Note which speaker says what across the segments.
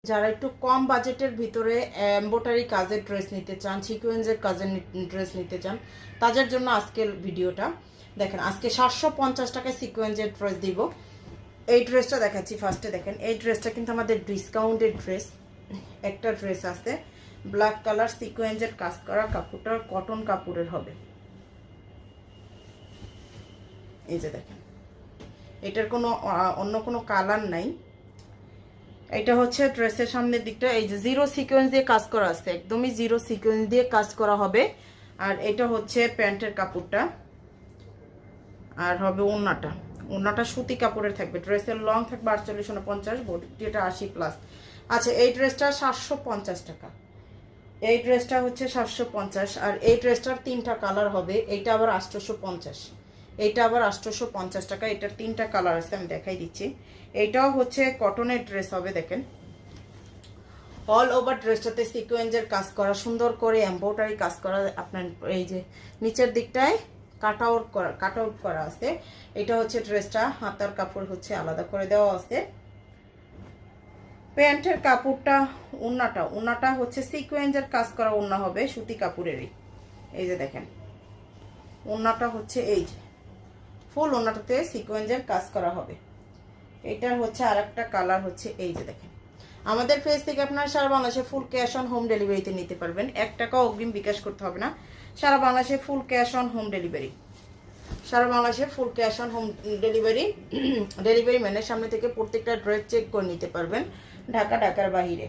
Speaker 1: যারা একটু কম বাজেটের ভিতরে এমব্রয়ডারি কাজের ড্রেস নিতে চান, সিকোয়েন্সের কাজের ড্রেস নিতে চান, তাদের জন্য আজকের ভিডিওটা। দেখেন আজকে 750 টাকায় সিকোয়েন্সের ড্রেস দিব। এই ড্রেসটা দেখাচ্ছি ফার্স্টে। দেখেন এই ড্রেসটা কিন্তু আমাদের ডিসকাউন্টেড ড্রেস। একটা ড্রেস আছে ব্ল্যাক কালার সিকোয়েন্সের কাজ করা, কাপড়টা কটন কাপড়ের হবে। এই যে দেখেন এটার কোনো অন্য কোনো কালার নাই। এটা হচ্ছে ড্রেসের সামনের দিকটা, এই যে জিরো সিকোয়েন্স দিয়ে কাজ করা আছে, একদমই জিরো সিকোয়েন্স দিয়ে কাজ করা হবে। আর এটা হচ্ছে প্যান্টের কাপড়টা, আর হবে ওড়নাটা। ওড়নাটা সুতি কাপড়ের থাকবে। ড্রেসের লং থাকবে 48-49, বডি এটা 80+। আচ্ছা এই ড্রেসটা 750 টাকা। এই ড্রেসটা হচ্ছে 750। আর এই ড্রেসটার 3টা কালার হবে। এইটা আবার 850, এইটা আবার 850 টাকা। এটার 3টা কালার আছে, আমি দেখাই দিচ্ছি। এইটাও হচ্ছে কটনের ড্রেস হবে। দেখেন অল ওভার ড্রেসটাতে সিকোয়েন্সের কাজ করা, সুন্দর করে এমব্রয়ডারি কাজ করা। আপনার এই যে নিচের দিকটায় কাট আউট করা আছে। এটা হচ্ছে ড্রেসটা, হাতার কাপড় হচ্ছে আলাদা করে দেওয়া আছে। প্যান্টের কাপড়টা, ওড়নাটা হচ্ছে সিকোয়েন্সের কাজ করা ওড়না হবে, সুতি কাপড়েরই। এই যে দেখেন ওড়নাটা হচ্ছে এই যে ফুল ওড়নাটাতে সিকোয়েন্সের কাজ করা হবে। এটার হচ্ছে আর একটা কালার হচ্ছে এই যে দেখেন। আমাদের পেজ থেকে আপনারা সারা বাংলাদেশে ফুল ক্যাশ অন হোম ডেলিভারিতে নিতে পারবেন। 1 টাকা অগ্রিম বিকাশ করতে হবে না। সারা বাংলাদেশে full cash on home delivery. সারা বাংলাদেশে full cash on home delivery. Delivery ম্যানের সামনে থেকে প্রত্যেকটা ড্রেস চেক করে নিতে পারবেন। ঢাকার বাইরে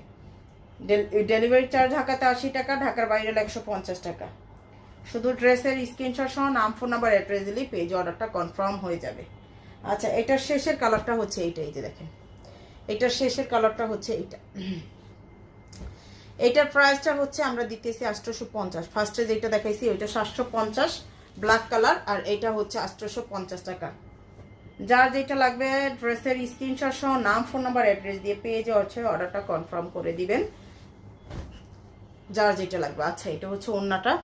Speaker 1: ডেলিভারি চার্জ ঢাকাতে 80 টাকা, ঢাকার বাইরে 150 টাকা। শুধু ড্রেসের স্ক্রিনশট সহ নাম, ফোন নাম্বার, অ্যাড্রেস দিলেই পেজ অর্ডারটা কনফার্ম হয়ে যাবে। আচ্ছা এটার শেষের কালারটা হচ্ছে এইটা। এই যে দেখেন এটার শেষের কালারটা হচ্ছে এইটা। এইটার প্রাইসটা হচ্ছে আমরা দিতেছি 850। ফার্স্টে যেটা দেখাইছি ওইটা 750 ব্ল্যাক কালার, আর এইটা হচ্ছে 850 টাকা। যার যেটা লাগবে ড্রেসের স্ক্রিনশট সহ নাম, ফোন নাম্বার, অ্যাড্রেস দিয়ে পেজে হচ্ছে অর্ডারটা কনফার্ম করে দিবেন, যার যেটা লাগবে। আচ্ছা এটা হচ্ছে ওড়নাটা।